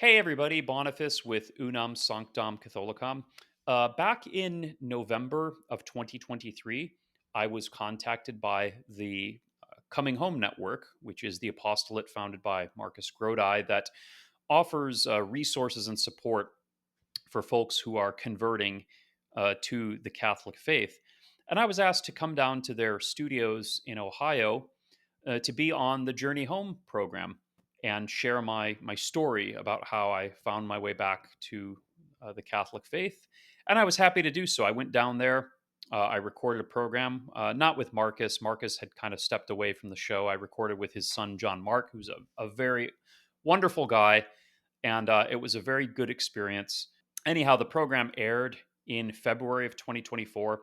Hey everybody, Boniface with Unam Sanctam Catholicam. Back in November of 2023, I was contacted by the Coming Home Network, which is the apostolate founded by Marcus Grodi that offers resources and support for folks who are converting to the Catholic faith. And I was asked to come down to their studios in Ohio to be on the Journey Home program and share my story about how I found my way back to the Catholic faith. And I was happy to do so. I went down there. I recorded a program, not with Marcus. Marcus had kind of stepped away from the show. I recorded with his son, John Mark, who's a very wonderful guy. And it was a very good experience. Anyhow, the program aired in February of 2024.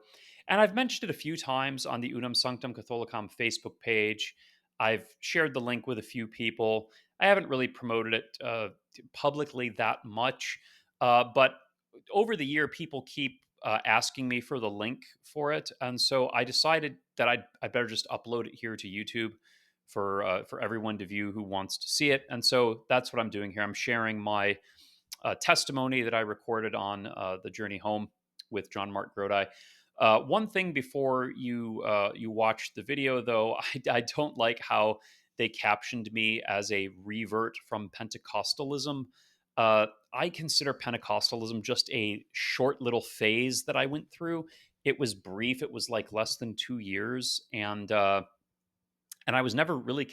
And I've mentioned it a few times on the Unam Sanctum Catholicam Facebook page. I've shared the link with a few people. I haven't really promoted it publicly that much, but over the year, people keep asking me for the link for it, and so I decided that I better just upload it here to YouTube for everyone to view who wants to see it. And so that's what I'm doing here. I'm sharing my testimony that I recorded on the journey home with John Mark Grodi. One thing before you watch the video, though, I don't like how they captioned me as a revert from Pentecostalism. I consider Pentecostalism just a short little phase that I went through. It was brief. It was like less than 2 years, and I was never really,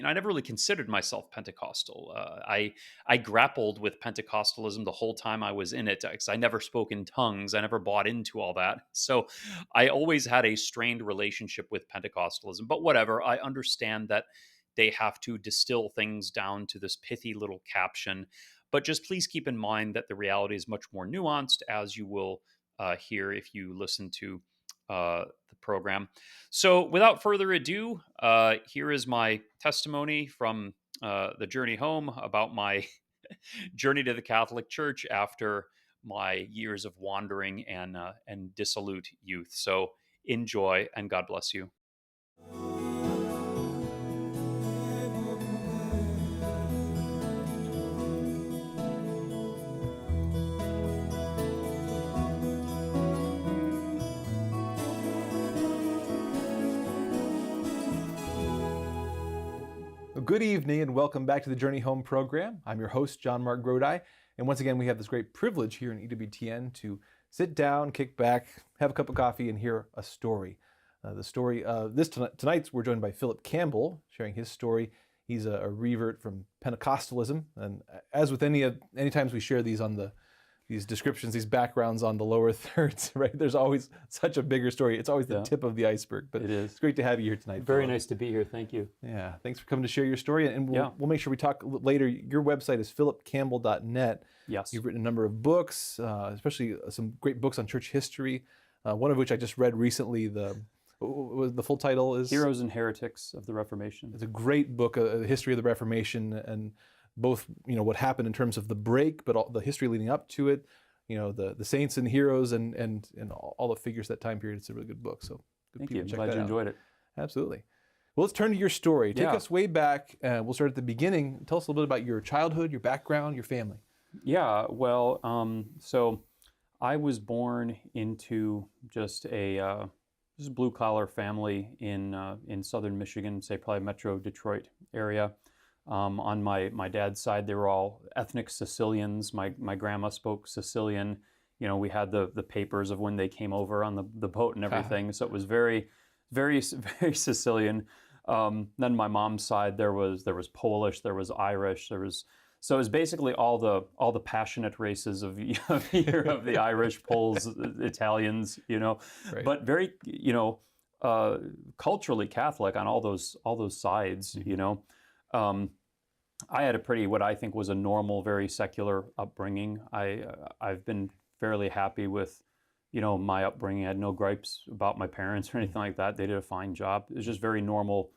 I never really considered myself Pentecostal. I grappled with Pentecostalism the whole time I was in it because I never spoke in tongues. I never bought into all that, so I always had a strained relationship with Pentecostalism. But whatever, I understand that they have to distill things down to this pithy little caption. But just please keep in mind that the reality is much more nuanced, as you will hear if you listen to the program. So, without further ado, here is my testimony from the journey home about my journey to the Catholic Church after my years of wandering and dissolute youth. So, enjoy and God bless you. Well, good evening and welcome back to the Journey Home program. I'm your host, John Mark Grodi, and once again we have this great privilege here in EWTN to sit down, kick back, have a cup of coffee, and hear a story. The story of tonight's we're joined by Philip Campbell, sharing his story. He's a revert from Pentecostalism, and as with any times we share these on these descriptions, these backgrounds on the lower thirds, right? There's always such a bigger story. It's always the tip of the iceberg, but it is. It's great to have you here tonight. Very Philip. nice to be here. Thank you. Yeah, thanks for coming to share your story, and we'll make sure we talk later. Your website is philipcampbell.net. Yes. You've written a number of books, especially some great books on church history, one of which I just read recently. The full title is Heroes and Heretics of the Reformation. It's a great book, a history of the Reformation, and both what happened in terms of the break, but all the history leading up to it. The saints and heroes and all the figures that time period. It's a really good book. So Thank you. I'm glad you enjoyed it. Absolutely. Well, let's turn to your story. Take us way back. We'll start at the beginning. Tell us a little bit about your childhood, your background, your family. Yeah. Well, so I was born into just a blue collar family in southern Michigan, say probably Metro Detroit area. On my dad's side, they were all ethnic Sicilians. My grandma spoke Sicilian. We had the papers of when they came over on the boat and everything. So it was very, very, very Sicilian. Then my mom's side, there was Polish, there was Irish, so it was basically all the passionate races of the Irish, Poles, Italians. Right. But very culturally Catholic on all those sides. I had a pretty, what I think was a normal, very secular upbringing. I've been fairly happy with, my upbringing. I had no gripes about my parents or anything like that. They did a fine job. It was just very normal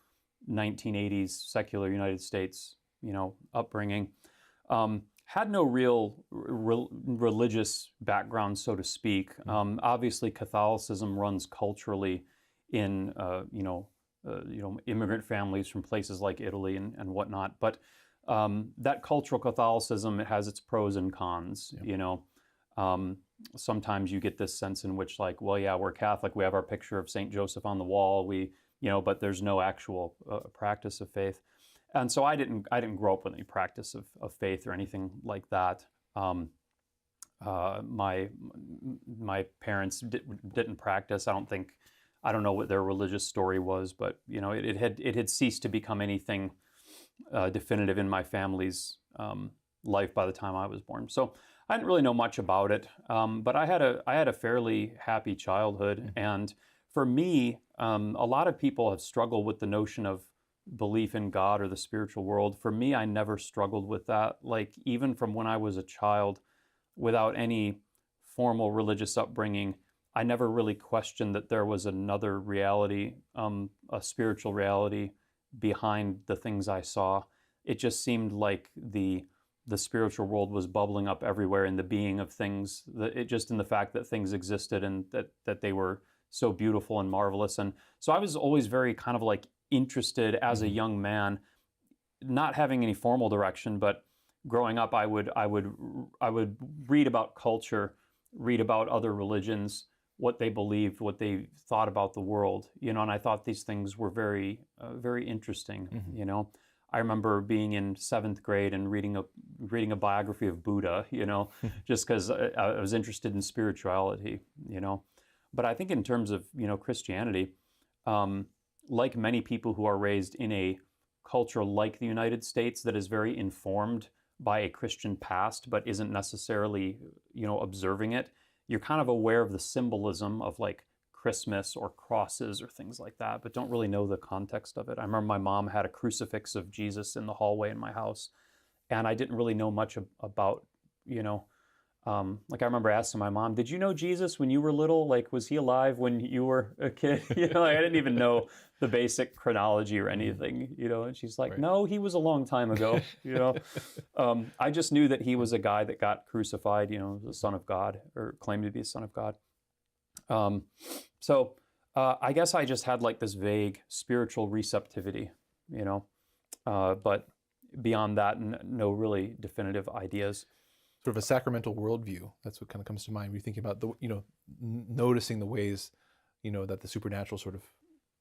1980s secular United States, upbringing. Had no real religious background, so to speak. Obviously, Catholicism runs culturally in, immigrant families from places like Italy and whatnot. But that cultural Catholicism, it has its pros and cons, Yeah. you know. Sometimes you get this sense in which, like, well, yeah, we're Catholic, we have our picture of Saint Joseph on the wall, but there's no actual practice of faith. And so I didn't grow up with any practice of faith or anything like that. My parents didn't practice. I don't know what their religious story was, but it had ceased to become anything definitive in my family's life by the time I was born. So I didn't really know much about it, but I had a fairly happy childhood. And for me, a lot of people have struggled with the notion of belief in God or the spiritual world. For me, I never struggled with that. Like, even from when I was a child, without any formal religious upbringing, I never really questioned that there was another reality, a spiritual reality behind the things I saw. It just seemed like the spiritual world was bubbling up everywhere in the being of things. Just in the fact that things existed and that they were so beautiful and marvelous. And so I was always very kind of like interested as a young man, not having any formal direction, but growing up, I would read about culture, read about other religions, what they believed, what they thought about the world, and I thought these things were very, very interesting. I remember being in 7th grade and reading a biography of Buddha, just because I was interested in spirituality, But I think in terms of, Christianity, like many people who are raised in a culture like the United States that is very informed by a Christian past, but isn't necessarily, observing it, you're kind of aware of the symbolism of like Christmas or crosses or things like that, but don't really know the context of it. I remember my mom had a crucifix of Jesus in the hallway in my house, and I didn't really know much about, like I remember asking my mom, "Did you know Jesus when you were little? Like, was he alive when you were a kid?" I didn't even know the basic chronology or anything, And she's like, Right. "No, he was a long time ago." I just knew that he was a guy that got crucified, the Son of God, or claimed to be the Son of God. So I guess I just had like this vague spiritual receptivity, but beyond that, no really definitive ideas. Sort of a sacramental worldview. That's what kind of comes to mind when you think about noticing the ways, that the supernatural sort of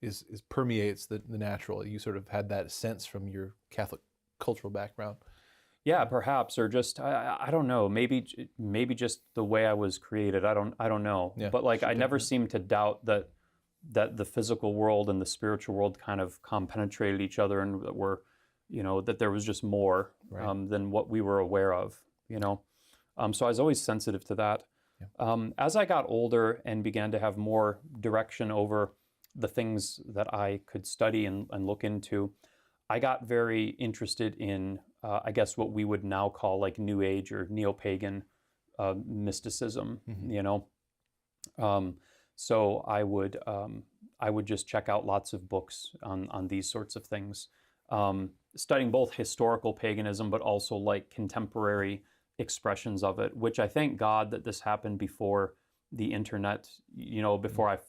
is permeates the natural. You sort of had that sense from your Catholic cultural background. Yeah, perhaps, or just I don't know. Maybe just the way I was created. I don't know. Yeah, but like I never seemed to doubt that the physical world and the spiritual world kind of compenetrated each other, and that that there was just more than what we were aware of. So I was always sensitive to that. Yeah. As I got older and began to have more direction over the things that I could study and look into, I got very interested in, I guess, what we would now call like New Age or neo-pagan mysticism. So I would just check out lots of books on these sorts of things, studying both historical paganism but also like contemporary expressions of it, which I thank God that this happened before the internet. Before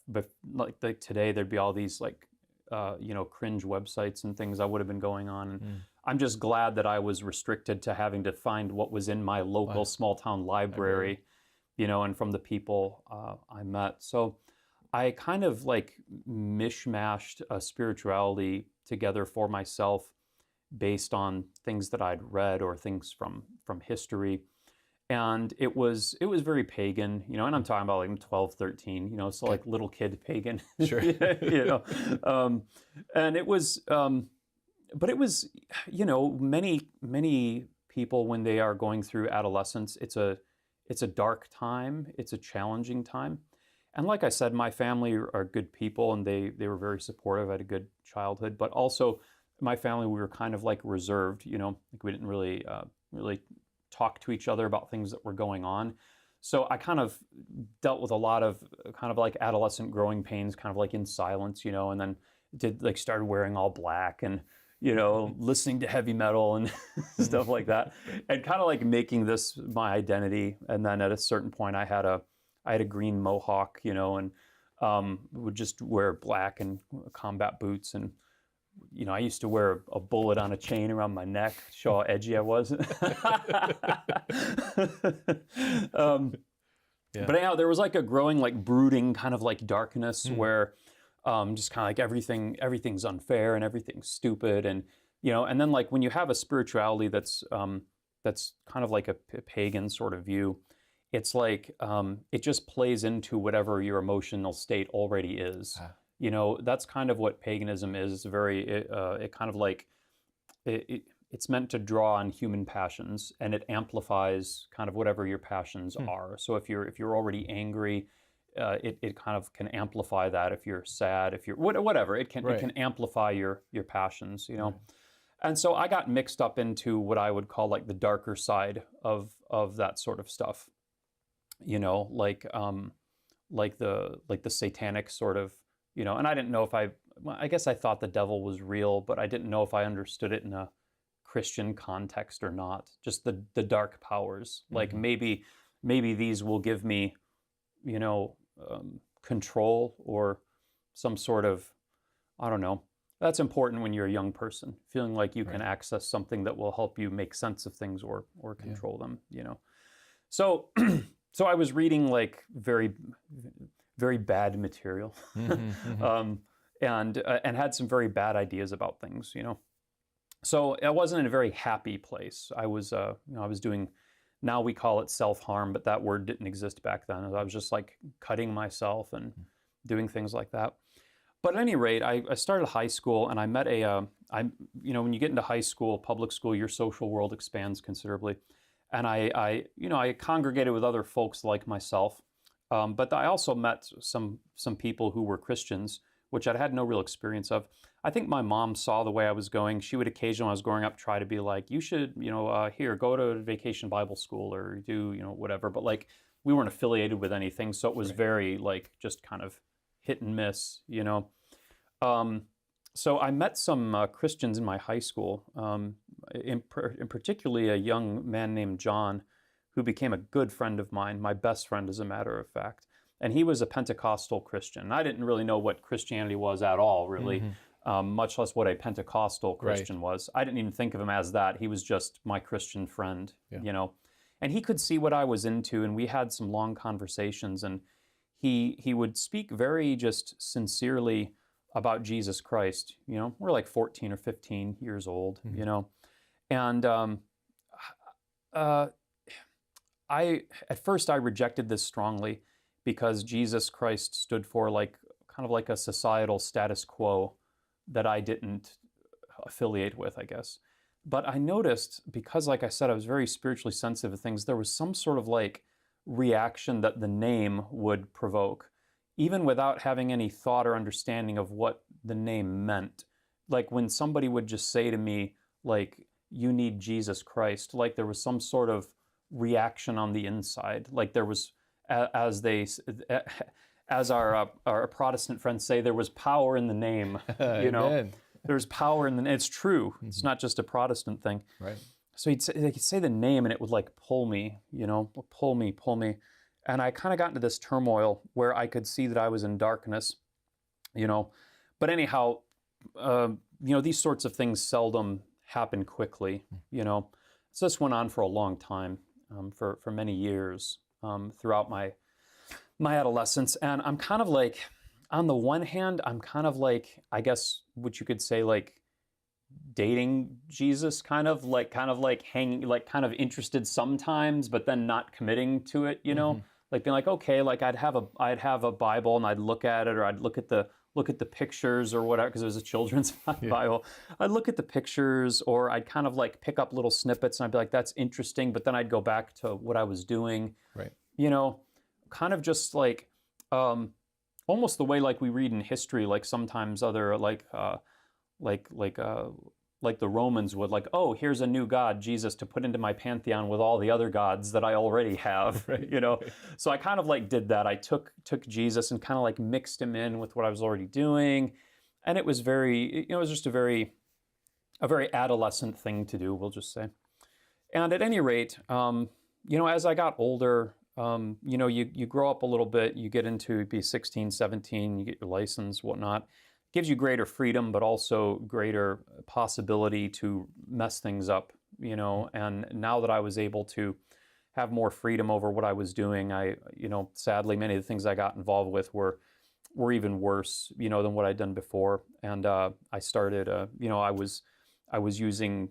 like today there'd be all these like cringe websites and things that would have been going on. And I'm just glad that I was restricted to having to find what was in my local small town library, and from the people I met. So I kind of like mishmashed a spirituality together for myself based on things that I'd read or things from history. And it was very pagan, and I'm talking about like 12, 13, so like little kid pagan. Sure. And it was, but it was, many people when they are going through adolescence, it's a dark time, it's a challenging time. And like I said, my family are good people, and they were very supportive. I had a good childhood, but also my family, we were kind of like reserved, like we didn't really talk to each other about things that were going on. So I kind of dealt with a lot of kind of like adolescent growing pains, kind of like in silence, and then started wearing all black and, listening to heavy metal and stuff like that, and kind of like making this my identity. And then at a certain point I had a green mohawk, and would just wear black and combat boots and I used to wear a bullet on a chain around my neck, show how edgy I was. Yeah. But anyhow, there was like a growing, like brooding kind of like darkness where just kind of like everything's unfair and everything's stupid, and then like when you have a spirituality that's kind of like a pagan sort of view, it's like it just plays into whatever your emotional state already is. Ah. That's kind of what paganism is. It's it kind of like it's meant to draw on human passions, and it amplifies kind of whatever your passions are. So if you're already angry, it kind of can amplify that. If you're sad, if you're whatever, it can amplify your passions. And so I got mixed up into what I would call like the darker side of that sort of stuff. Like the satanic sort of, and I didn't know if I guess I thought the devil was real, but I didn't know if I understood it in a Christian context or not. Just the dark powers. Like maybe these will give me, control or some sort of, I don't know. That's important when you're a young person, feeling like you can access something that will help you make sense of things or control them. So so I was reading like very, very bad material, and had some very bad ideas about things. So I wasn't in a very happy place. I was doing, now we call it self-harm, but that word didn't exist back then. I was just like cutting myself and doing things like that. But at any rate, I started high school, and I met when you get into high school, public school, your social world expands considerably. And I congregated with other folks like myself, but I also met some people who were Christians, which I'd had no real experience of. I think my mom saw the way I was going. She would occasionally, when I was growing up, try to be like, you should, here, go to Vacation Bible School or do, whatever. But like, we weren't affiliated with anything, so it was very like just kind of hit and miss, So I met some Christians in my high school, in particularly a young man named John, who became a good friend of mine, my best friend, as a matter of fact. And he was a Pentecostal Christian. I didn't really know what Christianity was at all, really, much less what a Pentecostal Christian was. I didn't even think of him as that. He was just my Christian friend, And he could see what I was into, and we had some long conversations, and he would speak very just sincerely about Jesus Christ. We're like 14 or 15 years old, and at first I rejected this strongly because Jesus Christ stood for like kind of like a societal status quo that I didn't affiliate with, I guess. But I noticed, because like I said, I was very spiritually sensitive to things, there was some sort of like reaction that the name would provoke, even without having any thought or understanding of what the name meant. Like when somebody would just say to me, like, you need Jesus Christ, like there was some sort of reaction on the inside. Like there was, as our Protestant friends say, there was power in the name, Amen. There's power in the name. It's true. It's not just a Protestant thing. Right. So he'd say the name, and it would like pull me, pull me. And I kind of got into this turmoil where I could see that I was in darkness, But anyhow, these sorts of things seldom happen quickly, So this went on for a long time, for many years, throughout my adolescence. And I'm kind of like, on the one hand, I'm kind of like, I guess what you could say, like dating Jesus, kind of like hanging, like kind of interested sometimes, but then not committing to it, like being like, okay, like I'd have a Bible and I'd look at it, or I'd look at the pictures or whatever, because it was a children's Bible. I'd look at the pictures, or I'd kind of like pick up little snippets and I'd be like, that's interesting. But then I'd go back to what I was doing, right? Kind of just like, almost the way like we read in history, like sometimes other like the Romans would, like, oh, here's a new God, Jesus, to put into my pantheon with all the other gods that I already have, right. So I kind of like did that. I took Jesus and kind of like mixed him in with what I was already doing, and it was it was just a very adolescent thing to do, we'll just say. And at any rate, as I got older, you grow up a little bit, you get into be 16, 17, you get your license, whatnot, gives you greater freedom, but also greater possibility to mess things up, And now that I was able to have more freedom over what I was doing, sadly, many of the things I got involved with were even worse, than what I'd done before. And I started, I was using,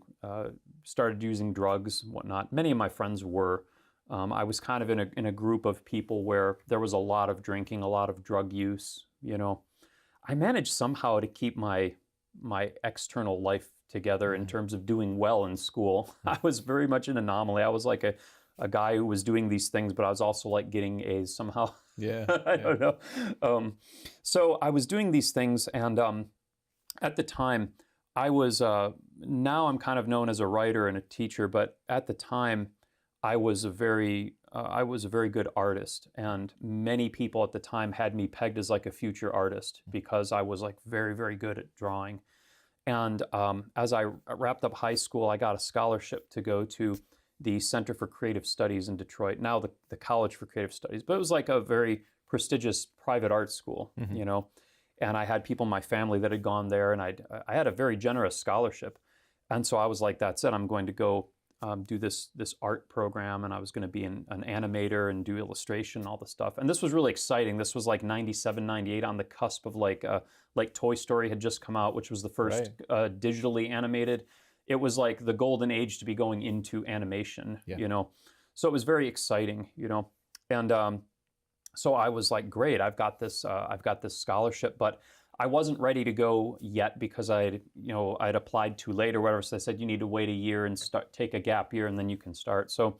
started using drugs and whatnot. Many of my friends were. I was kind of in a group of people where there was a lot of drinking, a lot of drug use. I managed somehow to keep my external life together in terms of doing well in school. I was very much an anomaly. I was like a guy who was doing these things, but I was also like getting A's somehow. Yeah. I don't know. So I was doing these things, and at the time, I was. Now I'm kind of known as a writer and a teacher, but at the time, I was a very good artist, and many people at the time had me pegged as like a future artist because I was like very, very good at drawing. And as I wrapped up high school, I got a scholarship to go to the Center for Creative Studies in Detroit, now the College for Creative Studies, but it was like a very prestigious private art school, and I had people in my family that had gone there, and I had a very generous scholarship. And so I was like, that's it, I'm going to go do this art program, and I was going to be an animator and do illustration, all this stuff. And this was really exciting. This was like 97, 98, on the cusp of like Toy Story had just come out, which was the first digitally animated. It was like the golden age to be going into animation, So it was very exciting, And so I was like, great, I've got this scholarship, but I wasn't ready to go yet because I'd applied too late or whatever. So they said, you need to wait a year and take a gap year, and then you can start. So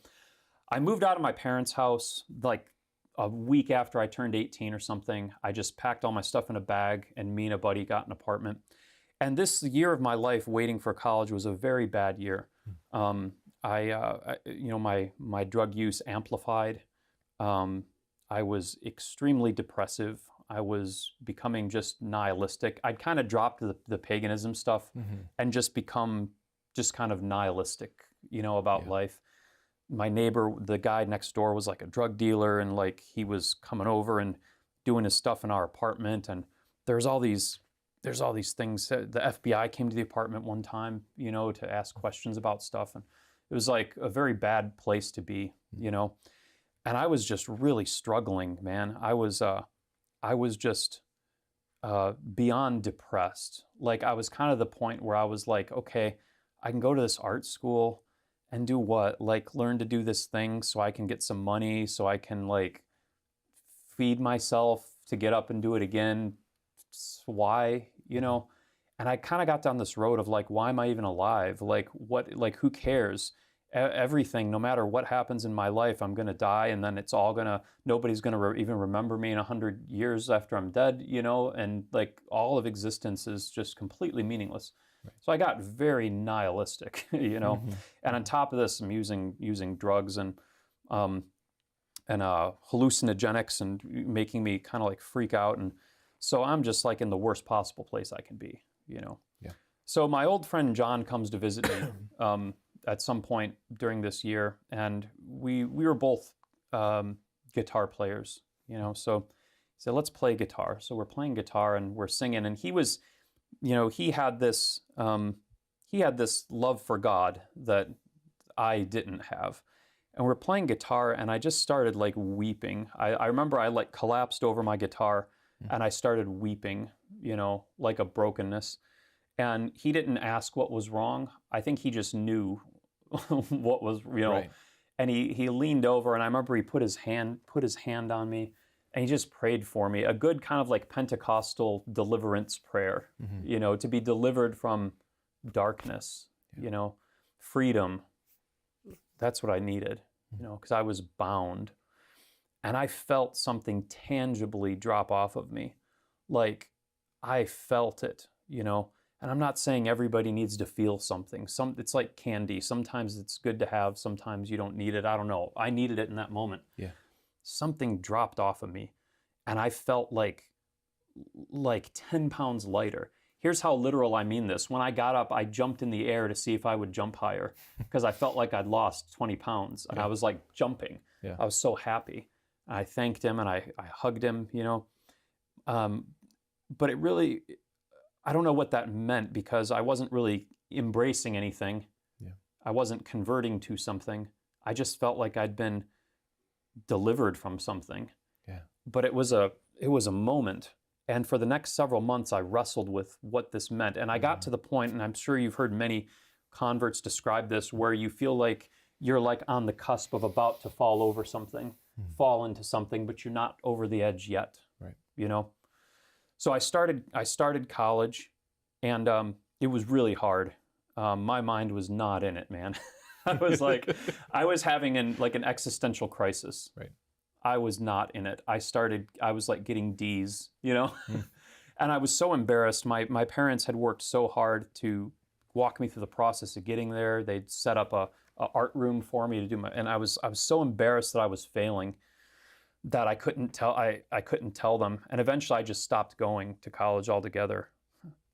I moved out of my parents' house like a week after I turned 18 or something. I just packed all my stuff in a bag, and me and a buddy got an apartment. And this year of my life waiting for college was a very bad year. My drug use amplified. I was extremely depressive. I was becoming just nihilistic. I'd kind of dropped the paganism stuff and just become just kind of nihilistic, about life. My neighbor, the guy next door, was like a drug dealer, and like he was coming over and doing his stuff in our apartment. And there's all these things. The FBI came to the apartment one time, to ask questions about stuff, and it was like a very bad place to be, And I was just really struggling, man. I was just beyond depressed. Like I was kind of the point where I was like, okay, I can go to this art school and do what? Like learn to do this thing so I can get some money, so I can like feed myself to get up and do it again. Why, And I kind of got down this road of like, why am I even alive? Like what, like who cares? Everything, no matter what happens in my life, I'm going to die, and then nobody's going to even remember me in 100 years after I'm dead, and like all of existence is just completely meaningless. Right. So I got very nihilistic, And on top of this, I'm using drugs and hallucinogenics and making me kind of like freak out. And so I'm just like in the worst possible place I can be, Yeah. So my old friend John comes to visit me at some point during this year, and we were both guitar players, So he said, let's play guitar. So we're playing guitar and we're singing, and he was, he had this love for God that I didn't have. And we're playing guitar, and I just started like weeping. I remember I like collapsed over my guitar, and I started weeping, like a brokenness. And he didn't ask what was wrong. I think he just knew what was, Right. And he leaned over, and I remember he put his hand on me, and he just prayed for me. A good kind of like Pentecostal deliverance prayer, to be delivered from darkness, freedom. That's what I needed, because I was bound. And I felt something tangibly drop off of me. Like I felt it, And I'm not saying everybody needs to feel something. It's like candy. Sometimes it's good to have, sometimes you don't need it. I don't know. I needed it in that moment. Yeah. Something dropped off of me, and I felt like 10 pounds lighter. Here's how literal I mean this. When I got up, I jumped in the air to see if I would jump higher because I felt like I'd lost 20 pounds, and I was like jumping. Yeah. I was so happy. And I thanked him, and I hugged him, But it really, I don't know what that meant because I wasn't really embracing anything. Yeah. I wasn't converting to something. I just felt like I'd been delivered from something. Yeah. But it was a moment. And for the next several months, I wrestled with what this meant. And I got to the point, and I'm sure you've heard many converts describe this, where you feel like you're like on the cusp of about to fall over something, fall into something, but you're not over the edge yet. Right. You know? So I started college, and it was really hard. My mind was not in it, man. I was having an existential crisis. Right. I was not in it. I was like getting D's, you know? And I was so embarrassed. My parents had worked so hard to walk me through the process of getting there. They'd set up a art room for me to do and I was so embarrassed that I was failing that I couldn't tell them. And eventually I just stopped going to college altogether.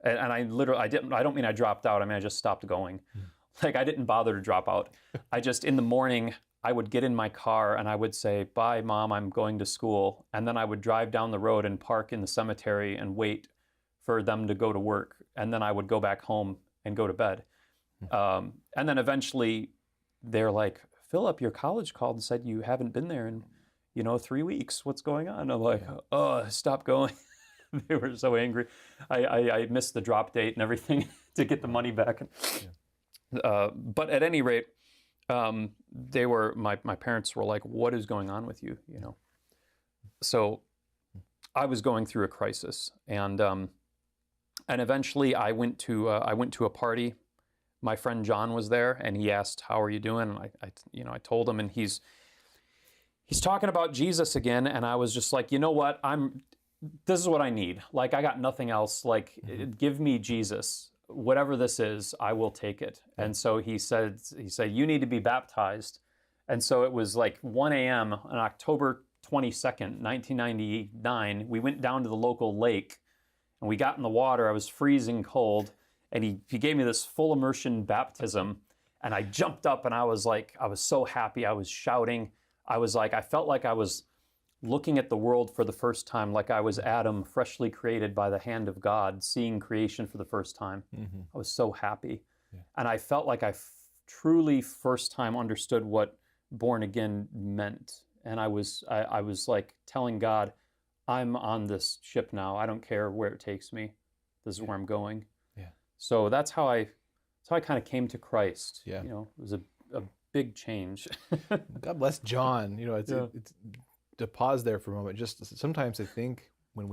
And I don't mean I dropped out. I mean, I just stopped going. Like, I didn't bother to drop out. I just, in the morning, I would get in my car and I would say, "Bye, Mom, I'm going to school." And then I would drive down the road and park in the cemetery and wait for them to go to work. And then I would go back home and go to bed. And then eventually they're like, "Philip, your college called and said you haven't been there in 3 weeks. What's going on?" I'm like, "Oh, stop going." They were so angry. I missed the drop date and everything to get the money back. But at any rate, my parents were like, "What is going on with you?" So I was going through a crisis, and eventually I went to a party. My friend John was there, and he asked, "How are you doing?" And I told him, and he's talking about Jesus again, and I was just like, "You know what? This is what I need. Like, I got nothing else. Like, give me Jesus. Whatever this is, I will take it." And so he said, "You need to be baptized." And so it was like 1 a.m. on October 22nd, 1999. We went down to the local lake, and we got in the water. I was freezing cold, and he gave me this full immersion baptism, and I jumped up, and I was so happy. I was shouting. I felt like I was looking at the world for the first time, like I was Adam, freshly created by the hand of God, seeing creation for the first time. I was so happy. Yeah. And I felt like I truly first time understood what born again meant. And I was like telling God, "I'm on this ship now. I don't care where it takes me. This is where I'm going." Yeah. So that's how I kind of came to Christ. Yeah. It was a big change. God bless John. It's to pause there for a moment. Just sometimes I think when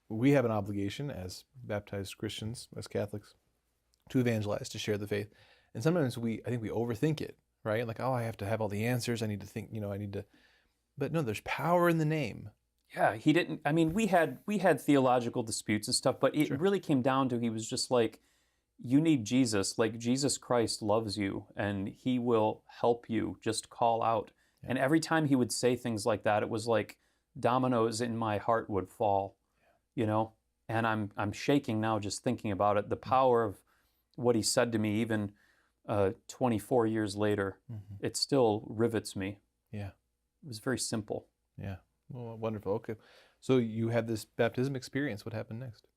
we have an obligation as baptized Christians, as Catholics, to evangelize, to share the faith, and sometimes I think we overthink it, right? Like, oh, I have to have all the answers. I need to think. I need to. But no, there's power in the name. Yeah, he didn't. I mean, we had theological disputes and stuff, but it Sure. really came down to, he was just like, "You need Jesus. Like, Jesus Christ loves you, and He will help you. Just call out." Yeah. And every time he would say things like that, it was like dominoes in my heart would fall, And I'm shaking now just thinking about it. The power of what he said to me, even 24 years later, it still rivets me. Yeah, it was very simple. Yeah, well, wonderful. Okay, so you had this baptism experience. What happened next?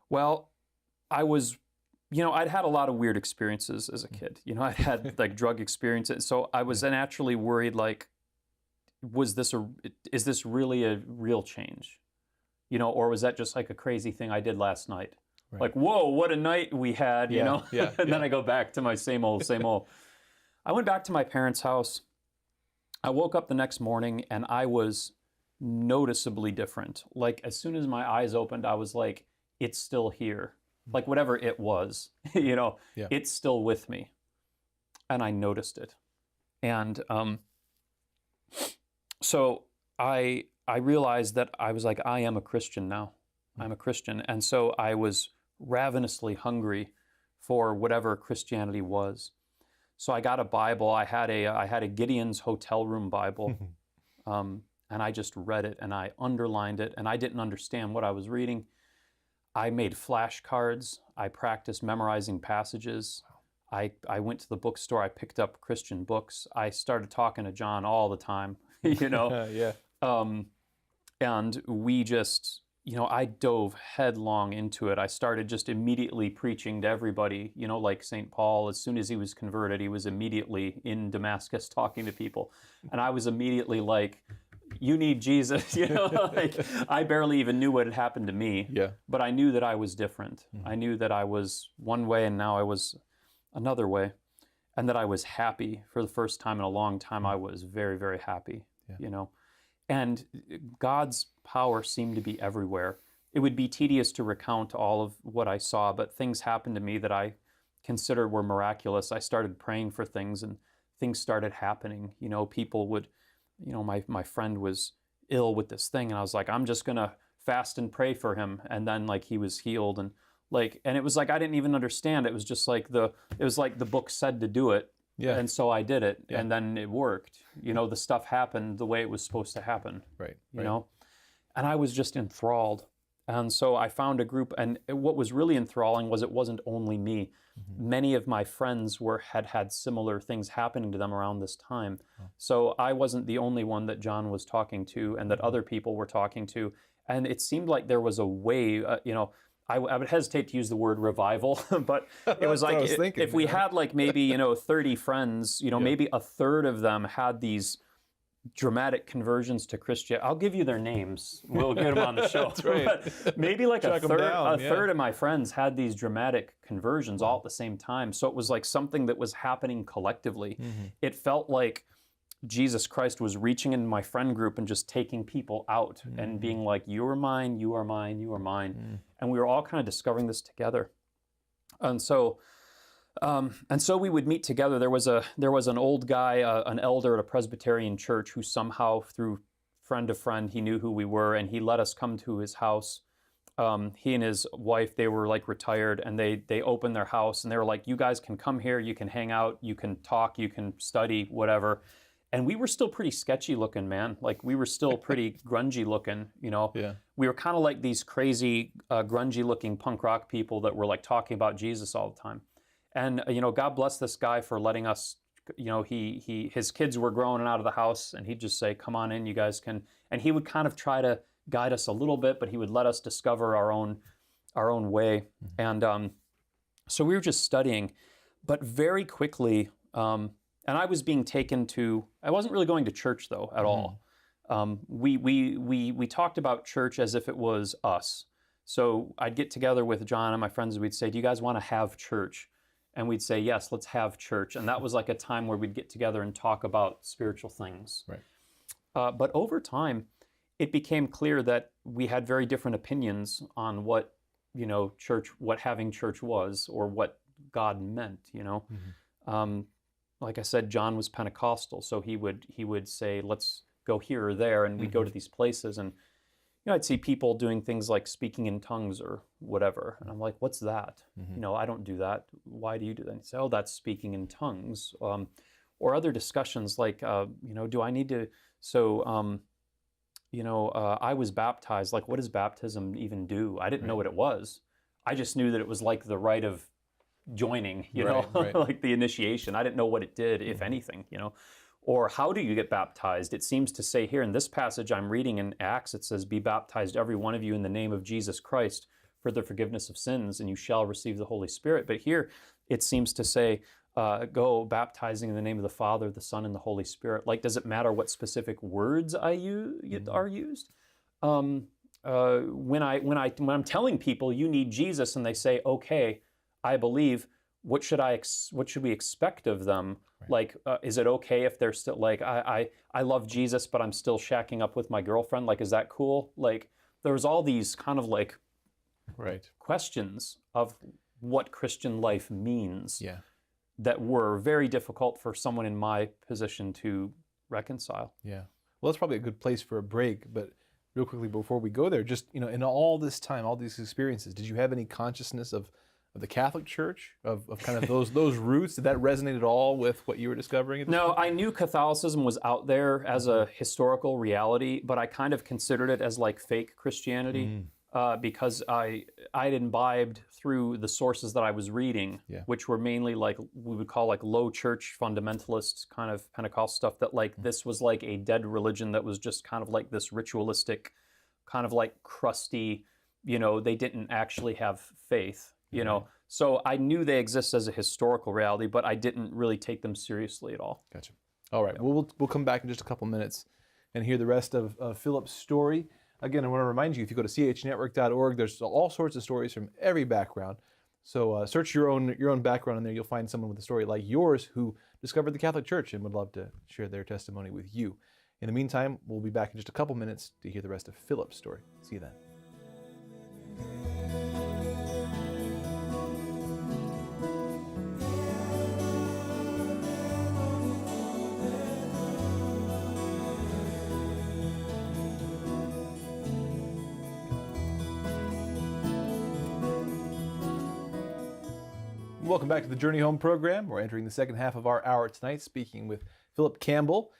Well, I was. I'd had a lot of weird experiences as a kid. I'd had like drug experiences. So I was naturally worried, like, is this really a real change? Or was that just like a crazy thing I did last night? Right. Like, whoa, what a night we had, Yeah. And then I go back to my same old. I went back to my parents' house. I woke up the next morning and I was noticeably different. Like, as soon as my eyes opened, I was like, it's still here. Like, whatever it was, It's still with me. And I noticed it. And so I realized that I was like, I am a Christian now. I'm a Christian. And so I was ravenously hungry for whatever Christianity was. So I got a Bible. I had a Gideon's hotel room Bible. And I just read it and I underlined it. And I didn't understand what I was reading. I made flashcards. I practiced memorizing passages. I went to the bookstore. I picked up Christian books. I started talking to John all the time, Yeah. And we just, I dove headlong into it. I started just immediately preaching to everybody, like St. Paul. As soon as he was converted, he was immediately in Damascus talking to people. And I was immediately like, you need Jesus. Like I barely even knew what had happened to me. Yeah. But I knew that I was different. I knew that I was one way and now I was another way. And that I was happy for the first time in a long time. I was very, very happy, And God's power seemed to be everywhere. It would be tedious to recount all of what I saw, but things happened to me that I considered were miraculous. I started praying for things and things started happening. People would, my friend was ill with this thing and I was like, I'm just going to fast and pray for him. And then like he was healed and it was like I didn't even understand. It was just like the book said to do it. Yeah. And so I did it, Yeah. and then it worked. The stuff happened the way it was supposed to happen. Right. And I was just enthralled. And so I found a group, and what was really enthralling was it wasn't only me. Many of my friends had similar things happening to them around this time. So I wasn't the only one that John was talking to, and that other people were talking to. And it seemed like there was a way, I would hesitate to use the word revival, but it was like if we had like maybe 30 friends, maybe a third of them had these dramatic conversions to Christianity. I'll give you their names. We'll get them on the show. That's right. But maybe like Track 'em down, a third of my friends had these dramatic conversions all at the same time. So it was like something that was happening collectively. It felt like Jesus Christ was reaching into my friend group and just taking people out and being like, you are mine, you are mine, you are mine. And we were all kind of discovering this together. And so we would meet together. There was an old guy, an elder at a Presbyterian church who somehow through friend of friend, he knew who we were and he let us come to his house. He and his wife, they were like retired and they opened their house and they were like, you guys can come here, you can hang out, you can talk, you can study, whatever. And we were still pretty sketchy looking, man. Like we were still pretty grungy looking, Yeah. We were kind of like these crazy, grungy looking punk rock people that were like talking about Jesus all the time. And, God bless this guy for letting us, his kids were growing out of the house and he'd just say, come on in, you guys can. And he would kind of try to guide us a little bit, but he would let us discover our own way. And so we were just studying, but very quickly, and I was being taken to, I wasn't really going to church though at all. We talked about church as if it was us. So I'd get together with John and my friends and we'd say, do you guys want to have church? And we'd say, yes, let's have church. And that was like a time where we'd get together and talk about spiritual things. Right. But over time, it became clear that we had very different opinions on what, church, what having church was or what God meant, Like I said, John was Pentecostal, so he would say, let's go here or there, and we'd go to these places, and I'd see people doing things like speaking in tongues or whatever, and I'm like, what's that? I don't do that. Why do you do that? And he'd say, oh, that's speaking in tongues. Or other discussions like, do I need to, I was baptized, like what does baptism even do? I didn't know what it was. I just knew that it was like the rite of joining, Right. like the initiation. I didn't know what it did, if anything, Or how do you get baptized? It seems to say here in this passage I'm reading in Acts, it says, be baptized every one of you in the name of Jesus Christ for the forgiveness of sins, and you shall receive the Holy Spirit. But here it seems to say, go baptizing in the name of the Father, the Son, and the Holy Spirit. Like, does it matter what specific words are used? When I'm telling people you need Jesus and they say, okay, I believe, what should we expect of them? Right. Like, is it okay if they're still like, I love Jesus, but I'm still shacking up with my girlfriend? Like, is that cool? Like, there's all these kind of like questions of what Christian life means that were very difficult for someone in my position to reconcile. Yeah. Well, that's probably a good place for a break, but real quickly before we go there, just, in all this time, all these experiences, did you have any consciousness of the Catholic Church, of kind of those roots? Did that resonate at all with what you were discovering? No, I knew Catholicism was out there as a historical reality, but I kind of considered it as like fake Christianity because I'd imbibed through the sources that I was reading, which were mainly like we would call like low church fundamentalist kind of Pentecostal stuff, that like this was like a dead religion that was just kind of like this ritualistic kind of like crusty, they didn't actually have faith, So I knew they exist as a historical reality, but I didn't really take them seriously at all. Gotcha. All right. Well, we'll come back in just a couple minutes and hear the rest of Philip's story. Again, I want to remind you, if you go to chnetwork.org, there's all sorts of stories from every background. So search your own background in there. You'll find someone with a story like yours who discovered the Catholic Church and would love to share their testimony with you. In the meantime, we'll be back in just a couple minutes to hear the rest of Philip's story. See you then. Welcome back to the Journey Home program. We're entering the second half of our hour tonight, speaking with Philip Campbell.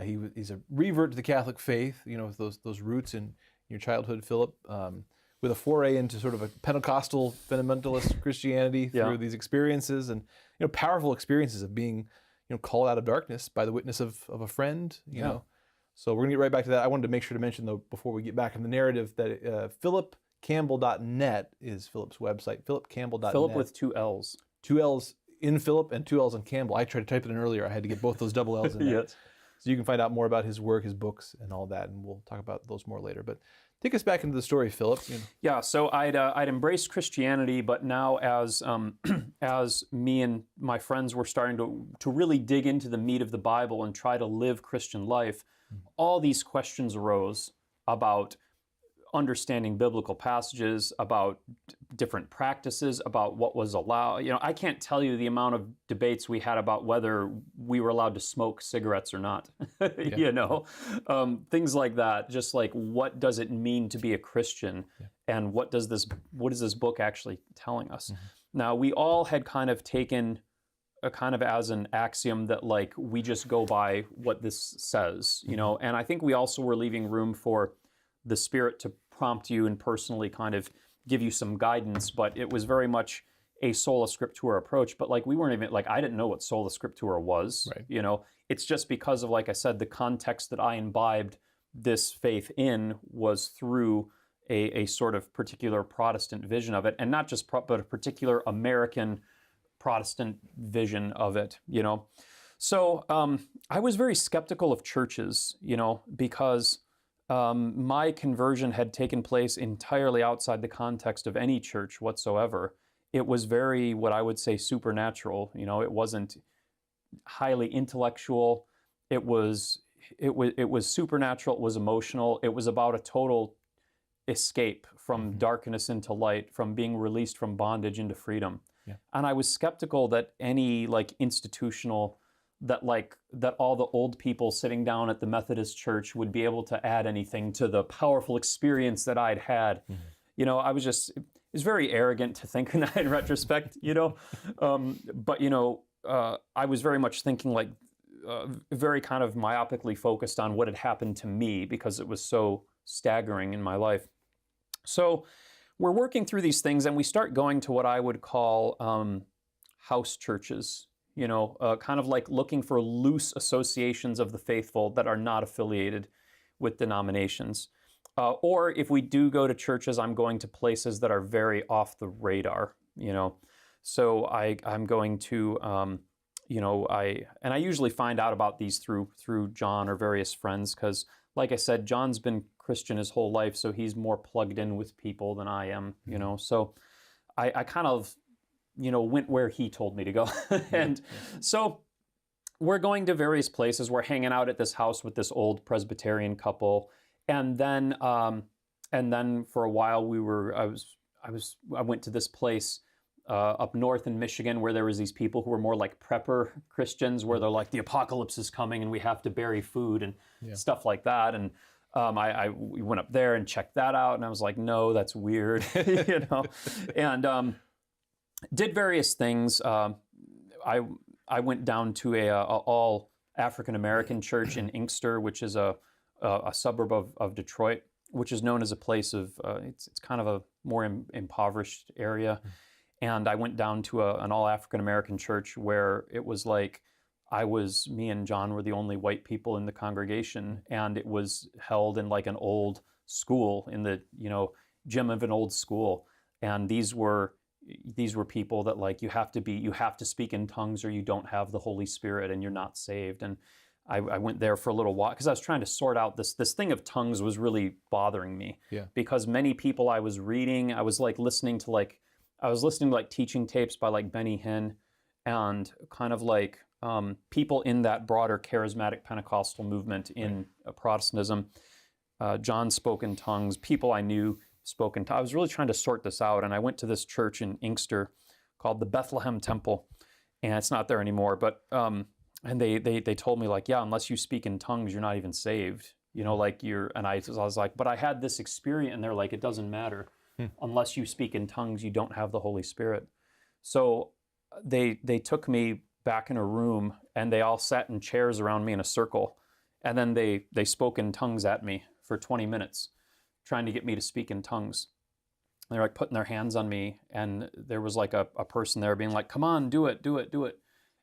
He's a revert to the Catholic faith, with those roots in your childhood, Philip, with a foray into sort of a Pentecostal fundamentalist Christianity through these experiences and powerful experiences of being called out of darkness by the witness of a friend. You know, so we're gonna get right back to that. I wanted to make sure to mention though before we get back in the narrative that philipcampbell.net is Philip's website. Philipcampbell.net. Philip with 2 L's. 2 L's in Philip and 2 L's in Campbell. I tried to type it in earlier. I had to get both those double L's in there. Yes. So you can find out more about his work, his books, and all that, and we'll talk about those more later. But take us back into the story, Philip. Yeah, so I'd embraced Christianity, but now as as me and my friends were starting to really dig into the meat of the Bible and try to live Christian life, all these questions arose about understanding biblical passages, about different practices, about what was allowed. I can't tell you the amount of debates we had about whether we were allowed to smoke cigarettes or not. Things like that. Just like, what does it mean to be a Christian, and what is this book actually telling us? Now, we all had kind of taken a kind of as an axiom that like we just go by what this says, and I think we also were leaving room for the Spirit to prompt you and personally kind of give you some guidance, but it was very much a sola scriptura approach. But like we weren't even I didn't know what sola scriptura was. Right. It's just because of, like I said, the context that I imbibed this faith in was through a sort of particular Protestant vision of it, and not just but a particular American Protestant vision of it. So I was very skeptical of churches, because my conversion had taken place entirely outside the context of any church whatsoever. It was very, what I would say, supernatural. It wasn't highly intellectual. It was supernatural. It was emotional. It was about a total escape from darkness into light, from being released from bondage into freedom. Yeah. And I was skeptical that any institutional, that all the old people sitting down at the Methodist church would be able to add anything to the powerful experience that I'd had. I was just, it was very arrogant to think in retrospect, but I was very much thinking very kind of myopically focused on what had happened to me because it was so staggering in my life. So we're working through these things and we start going to what I would call house churches. Kind of like looking for loose associations of the faithful that are not affiliated with denominations. Or if we do go to churches, I'm going to places that are very off the radar, So I'm going to, I usually find out about these through John or various friends, because like I said, John's been Christian his whole life, so he's more plugged in with people than I am, So I kind of went where he told me to go. And so we're going to various places. We're hanging out at this house with this old Presbyterian couple. And then for a while I went to this place up north in Michigan where there was these people who were more like prepper Christians, where they're like, the apocalypse is coming and we have to bury food and stuff like that. And we went up there and checked that out. And I was like, no, that's weird, and did various things. I went down to a all African American church in Inkster, which is a suburb of Detroit, which is known as a place of it's kind of a more impoverished area. And I went down to an all African American church where it was like me and John were the only white people in the congregation, and it was held in like an old school, in the, gym of an old school. And these were people that, like, you have to speak in tongues or you don't have the Holy Spirit and you're not saved. And I went there for a little while because I was trying to sort out this thing of tongues was really bothering me. Yeah. Because many people I was reading, I was listening to teaching tapes by like Benny Hinn, and kind of like people in that broader charismatic Pentecostal movement in Protestantism. John spoke in tongues. People I knew spoke in tongues. I was really trying to sort this out, and I went to this church in Inkster called the Bethlehem Temple, and it's not there anymore. But and they told me, like, yeah, unless you speak in tongues, you're not even saved. Like you're. And I was like, but I had this experience, and they're like, it doesn't matter. Unless you speak in tongues, you don't have the Holy Spirit. So they took me back in a room, and they all sat in chairs around me in a circle, and then they spoke in tongues at me for 20 minutes, trying to get me to speak in tongues. They're like putting their hands on me, and there was like a person there being like, come on, do it.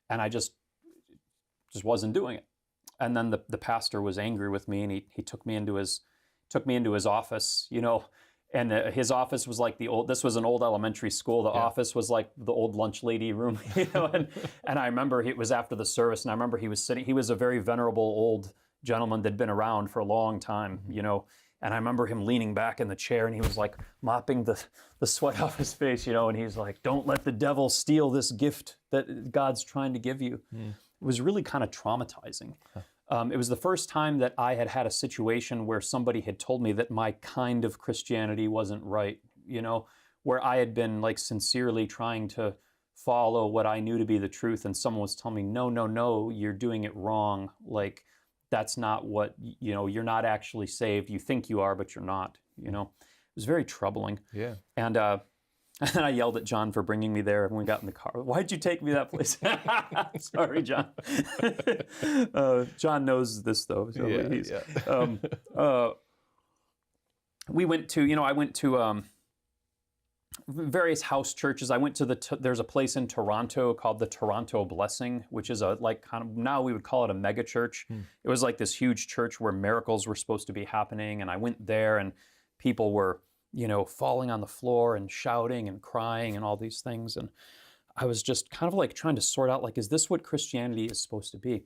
And I just wasn't doing it. And then the pastor was angry with me, and he took me into his office, and his office was like this was an old elementary school. The office was like the old lunch lady room, and I remember it was after the service, and I remember he was a very venerable old gentleman that'd been around for a long time, and I remember him leaning back in the chair, and he was like mopping the sweat off his face, and he's like, don't let the devil steal this gift that God's trying to give you. It was really kind of traumatizing. It was the first time that I had a situation where somebody had told me that my kind of Christianity wasn't right, where I had been like sincerely trying to follow what I knew to be the truth, and someone was telling me, no, you're doing it wrong. Like, that's not what, you're not actually saved. You think you are, but you're not, It was very troubling. Yeah. And then I yelled at John for bringing me there when we got in the car. Why'd you take me that place? Sorry, John. John knows this, though. So we went to, I went to various house churches. I went to there's a place in Toronto called the Toronto Blessing, which is now we would call it a mega church. It was like this huge church where miracles were supposed to be happening. And I went there, and people were, falling on the floor and shouting and crying and all these things. And I was just kind of like trying to sort out, like, is this what Christianity is supposed to be?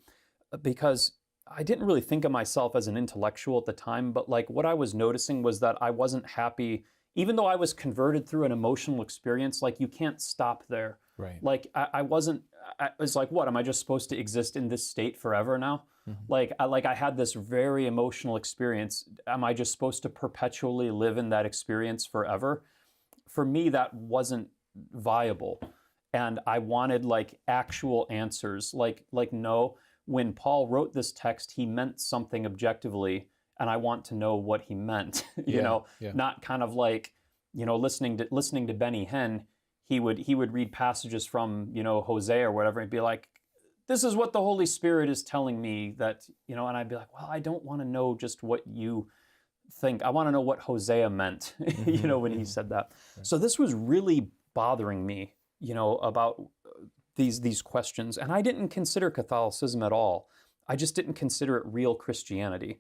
Because I didn't really think of myself as an intellectual at the time, but like what I was noticing was that I wasn't happy, even though I was converted through an emotional experience. Like, you can't stop there. Right. Like I was like, what, am I just supposed to exist in this state forever now? I had this very emotional experience. Am I just supposed to perpetually live in that experience forever? For me, that wasn't viable. And I wanted like actual answers. Like no, when Paul wrote this text, he meant something objectively, and I want to know what he meant, not kind of like, listening to Benny Hinn, he would read passages from, Hosea or whatever, and be like, this is what the Holy Spirit is telling me that, and I'd be like, well, I don't want to know just what you think. I want to know what Hosea meant, when he said that. Right. So this was really bothering me, about these questions. And I didn't consider Catholicism at all. I just didn't consider it real Christianity.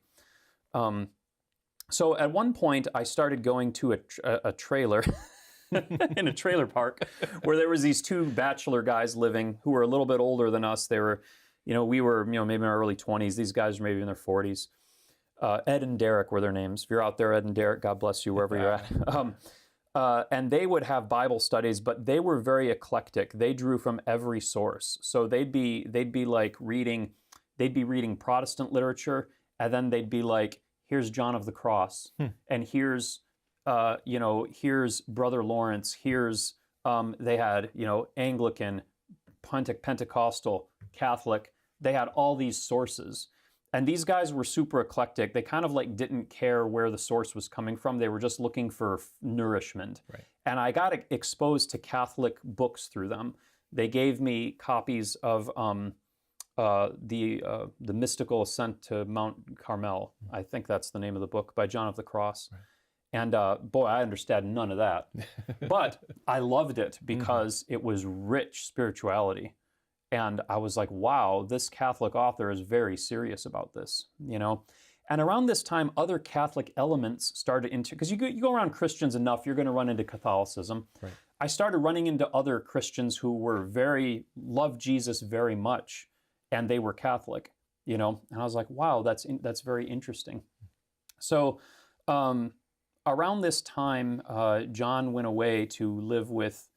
So at one point, I started going to a trailer in a trailer park where there was these two bachelor guys living who were a little bit older than us. They were, we were, maybe in our early 20s. These guys were maybe in their 40s. Ed and Derek were their names. If you're out there, Ed and Derek, God bless you wherever you're at. And they would have Bible studies, but they were very eclectic. They drew from every source. So they'd be like reading Protestant literature, and then they'd be like, here's John of the Cross, and here's Brother Lawrence, here's, they had, Anglican, Pentecostal, Catholic. They had all these sources. And these guys were super eclectic. They kind of like didn't care where the source was coming from. They were just looking for nourishment. Right. And I got exposed to Catholic books through them. They gave me copies of the Mystical Ascent to Mount Carmel. I think that's the name of the book, by John of the Cross. Right. And boy, I understood none of that. But I loved it because it was rich spirituality. And I was like, wow, this Catholic author is very serious about this, And around this time, other Catholic elements started into, because you go around Christians enough, you're going to run into Catholicism. Right. I started running into other Christians who were loved Jesus very much, and they were Catholic, and I was like, wow, that's very interesting. So around this time, John went away to live with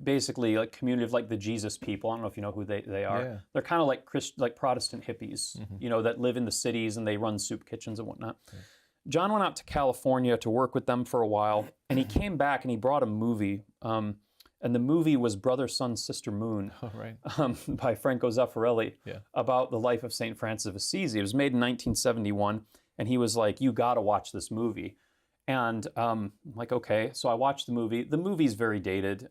basically like community of like the Jesus people. I don't know if you know who they are. Yeah. They're kind of like Protestant hippies, that live in the cities and they run soup kitchens and whatnot. Yeah. John went out to California to work with them for a while, and he came back and he brought a movie. And the movie was Brother, Sun, Sister, Moon by Franco Zeffirelli about the life of St. Francis of Assisi. It was made in 1971, and he was like, you got to watch this movie. And I'm like, okay. So I watched the movie. The movie's very dated.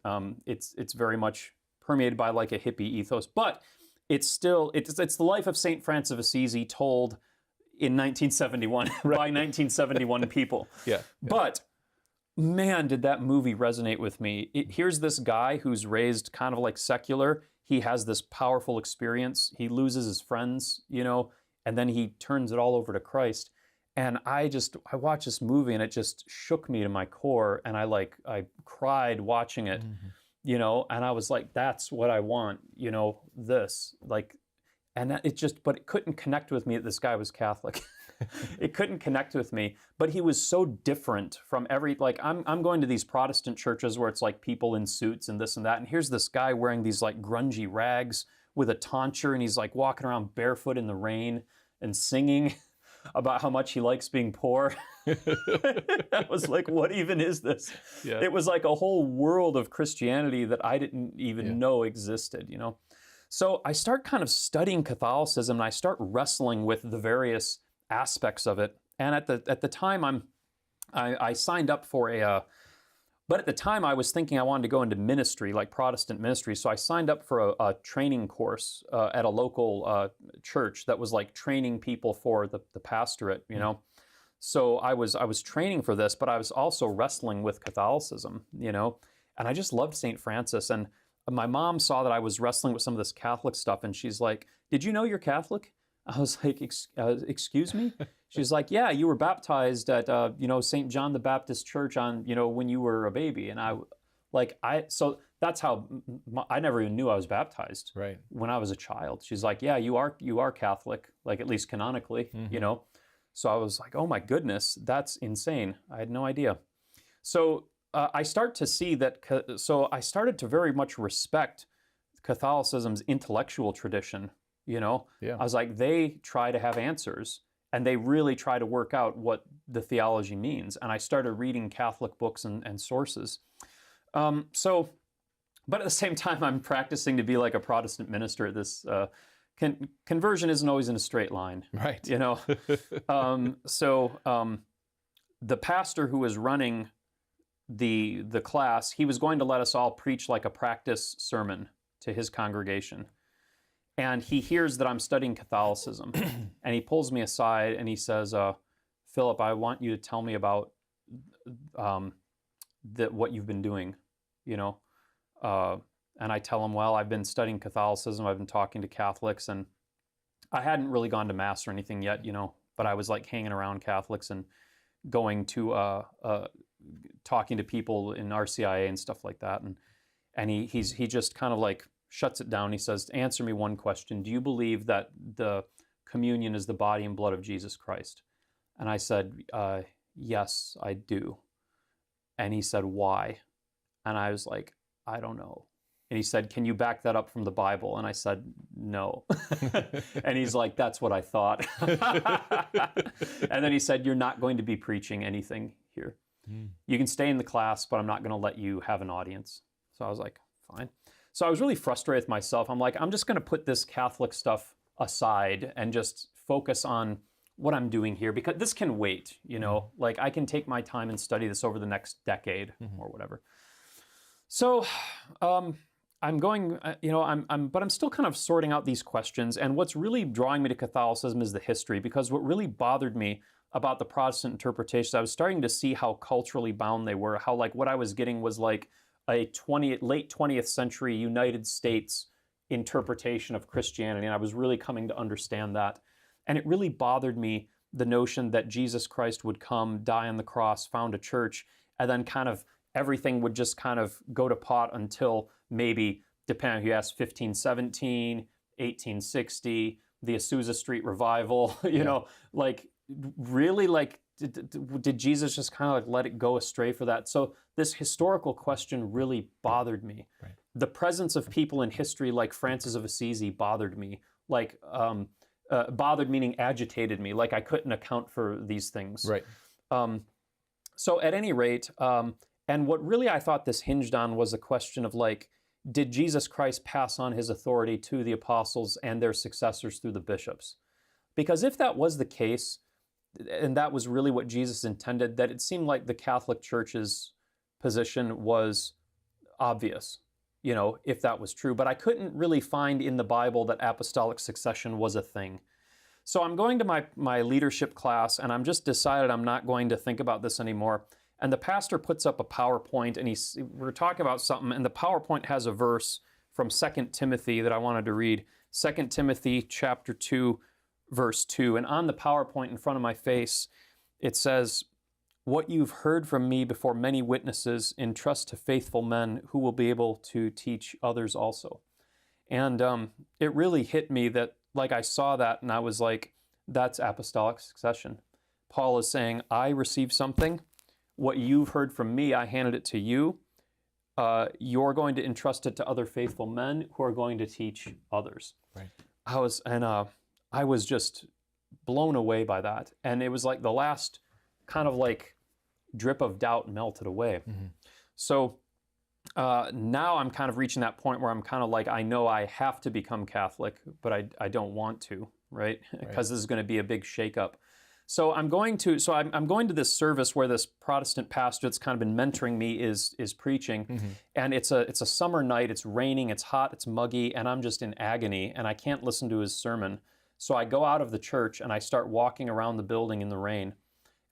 It's very much permeated by like a hippie ethos, but it's the life of St. Francis of Assisi told in 1971 by 1971 people. Yeah. But man, did that movie resonate with me. Here's this guy who's raised kind of like secular. He has this powerful experience. He loses his friends, and then he turns it all over to Christ. And I watched this movie and it just shook me to my core. And I cried watching it, and I was like, that's what I want, this. And but it couldn't connect with me that this guy was Catholic. It couldn't connect with me, but he was so different from I'm going to these Protestant churches where it's like people in suits and this and that. And here's this guy wearing these like grungy rags with a tonsure, and he's like walking around barefoot in the rain and singing about how much he likes being poor. I was like, what even is this? Yeah. It was like a whole world of Christianity that I didn't even know existed, So I start kind of studying Catholicism, and I start wrestling with the various aspects of it. And at the time, I signed up for but at the time I was thinking I wanted to go into ministry, like Protestant ministry. So I signed up for a training course at a local church that was like training people for the pastorate, So I was training for this, but I was also wrestling with Catholicism, and I just loved St. Francis. And my mom saw that I was wrestling with some of this Catholic stuff, and she's like, did you know you're Catholic? I was like, excuse me? She's like, yeah, you were baptized at, St. John the Baptist Church on, when you were a baby. And so that's how, I never even knew I was baptized when I was a child. She's like, yeah, you are Catholic, like at least canonically, So I was like, oh my goodness, that's insane. I had no idea. So I start to see that, so I started to very much respect Catholicism's intellectual tradition. I was like, they try to have answers, and they really try to work out what the theology means. And I started reading Catholic books and sources. But at the same time, I'm practicing to be like a Protestant minister. This conversion isn't always in a straight line, right? The pastor who was running the class, he was going to let us all preach like a practice sermon to his congregation. And he hears that I'm studying Catholicism, and he pulls me aside and he says, Philip, I want you to tell me about what you've been doing, And I tell him, well, I've been studying Catholicism, I've been talking to Catholics, and I hadn't really gone to Mass or anything yet, but I was like hanging around Catholics and going to, talking to people in RCIA and stuff like that. And he just kind of like shuts it down. He says, answer me one question. Do you believe that the communion is the body and blood of Jesus Christ? And I said, yes, I do. And he said, why? And I was like, I don't know. And he said, can you back that up from the Bible? And I said, no. And he's like, that's what I thought. And then he said, you're not going to be preaching anything here. You can stay in the class, but I'm not going to let you have an audience. So I was like, fine. So I was really frustrated with myself. I'm like, I'm just going to put this Catholic stuff aside and just focus on what I'm doing here, because this can wait, like I can take my time and study this over the next decade or whatever. So I'm going, but I'm still kind of sorting out these questions. And what's really drawing me to Catholicism is the history, because what really bothered me about the Protestant interpretations, I was starting to see how culturally bound they were, how like what I was getting was like a late 20th century United States interpretation of Christianity. And I was really coming to understand that. And it really bothered me, the notion that Jesus Christ would come, die on the cross, found a church, and then kind of everything would just kind of go to pot until maybe, depending on who you ask, 1517, 1860, the Azusa Street revival, you know, like really, like, did Jesus just kind of like let it go astray for that? So this historical question really bothered me. Right. The presence of people in history like Francis of Assisi bothered me. Like, bothered meaning agitated me. Like I couldn't account for these things. Right. So at any rate, and what really I thought this hinged on was a question of like, did Jesus Christ pass on his authority to the apostles and their successors through the bishops? Because if that was the case, and that was really what Jesus intended, that it seemed like the Catholic Church's position was obvious, you know, if that was true. But I couldn't really find in the Bible that apostolic succession was a thing. So I'm going to my leadership class, and I'm just decided I'm not going to think about this anymore. And the pastor puts up a PowerPoint, and we're talking about something, and the PowerPoint has a verse from 2 Timothy that I wanted to read. 2 Timothy chapter 2, verse 2. And on the PowerPoint in front of my face, it says, "What you've heard from me before many witnesses, entrust to faithful men who will be able to teach others also." And it really hit me that, like, I saw that and I was like, that's apostolic succession. Paul is saying, I received something. What you've heard from me, I handed it to you. You're going to entrust it to other faithful men who are going to teach others. Right. I was just blown away by that. And it was like the last kind of like drip of doubt melted away. Mm-hmm. So now I'm kind of reaching that point where I'm kind of like, I know I have to become Catholic, but I don't want to, right? Because this is going to be a big shakeup. So I'm going to this service where this Protestant pastor that's kind of been mentoring me is preaching, Mm-hmm. and it's a summer night. It's raining, it's hot, it's muggy, and I'm just in agony, and I can't listen to his sermon. So I go out of the church and I start walking around the building in the rain,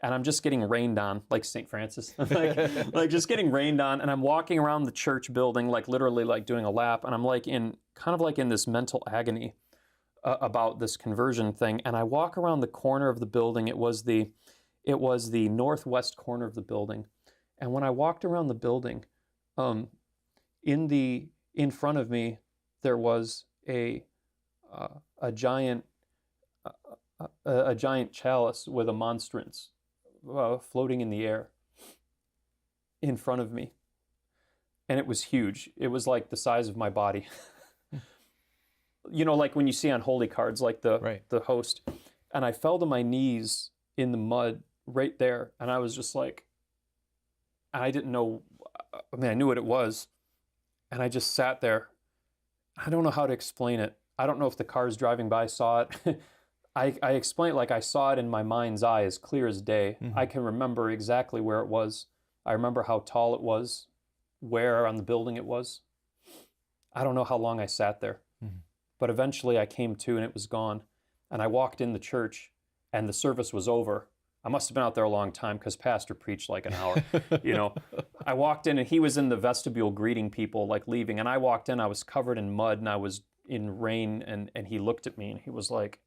and I'm just getting rained on, like St. Francis, like just getting rained on, and I'm walking around the church building, like literally like doing a lap, and I'm like in this mental agony about this conversion thing. And I walk around the corner of the building. It was the northwest corner of the building. And when I walked around the building, in front of me there was a giant chalice with a monstrance floating in the air in front of me, and it was huge. It was like the size of my body. You know, like when you see on holy cards, like the host. And I fell to my knees in the mud right there. And I was just like, I didn't know, I mean, I knew what it was. And I just sat there. I don't know how to explain it. I don't know if the cars driving by saw it. I explain it like I saw it in my mind's eye, as clear as day. Mm-hmm. I can remember exactly where it was. I remember how tall it was, where on the building it was. I don't know how long I sat there. Mm-hmm. But eventually I came to and it was gone. And I walked in the church and the service was over. I must have been out there a long time because pastor preached like an hour, you know. I walked in and he was in the vestibule greeting people, like leaving. And I walked in, I was covered in mud and I was in rain, and he looked at me and he was like,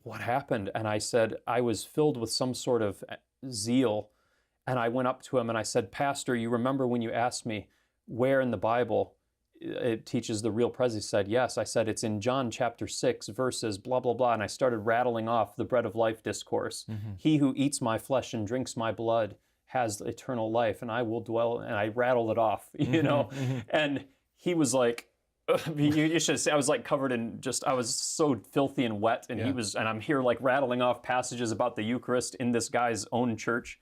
"What happened?" And I said, I was filled with some sort of zeal. And I went up to him and I said, "Pastor, you remember when you asked me where in the Bible it teaches the real presence?" He said, "Yes." I said, "It's in John chapter 6, verses blah, blah, blah." And I started rattling off the bread of life discourse. Mm-hmm. "He who eats my flesh and drinks my blood has eternal life, and I will dwell," and I rattled it off, you know. Mm-hmm. And he was like, you should say, I was like covered in I was so filthy and wet. And and I'm here like rattling off passages about the Eucharist in this guy's own church.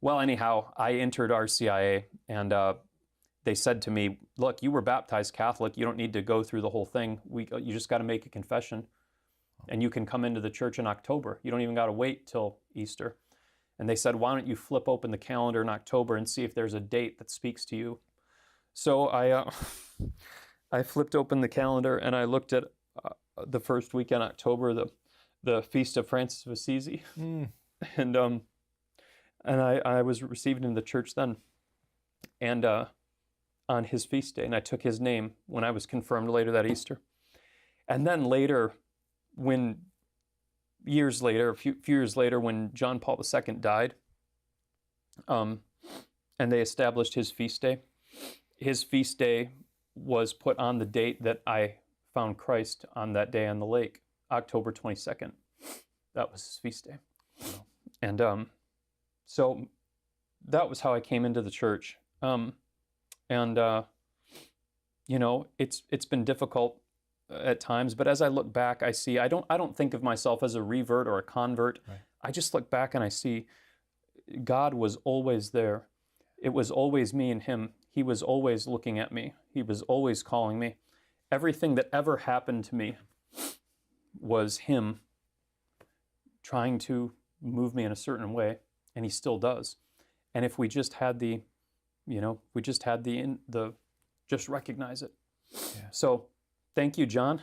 Well, anyhow, I entered RCIA, and they said to me, "Look, you were baptized Catholic. You don't need to go through the whole thing. You just got to make a confession, and you can come into the church in October. You don't even got to wait till Easter." And they said, "Why don't you flip open the calendar in October and see if there's a date that speaks to you?" So I flipped open the calendar and I looked at the first week in October, the feast of Francis of Assisi, and I was received in the church then, and on his feast day, and I took his name when I was confirmed later that Easter. And then later, when years later, a few years later, when John Paul II died, and they established his feast day. His feast day was put on the date that I found Christ on that day on the lake, October 22nd. That was his feast day. And so that was how I came into the church. You know, it's been difficult at times, but as I look back, I see I don't think of myself as a revert or a convert. Right. I just look back and I see God was always there. It was always me and him. He was always looking at me. He was always calling me. Everything that ever happened to me was him trying to move me in a certain way, and he still does. And if we just had the, you know, we just had the just recognize it. Yeah. So thank you, John.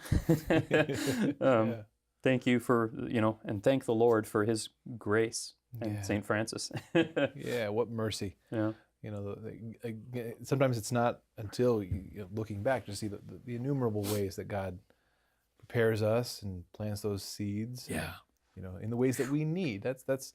Yeah. Thank you for, you know, and thank the Lord for his grace and Yeah. St. Francis. Yeah, what mercy. Yeah. You know, sometimes it's not until looking back to see the innumerable ways that God prepares us and plants those seeds. Yeah. And, you know, in the ways that we need. That's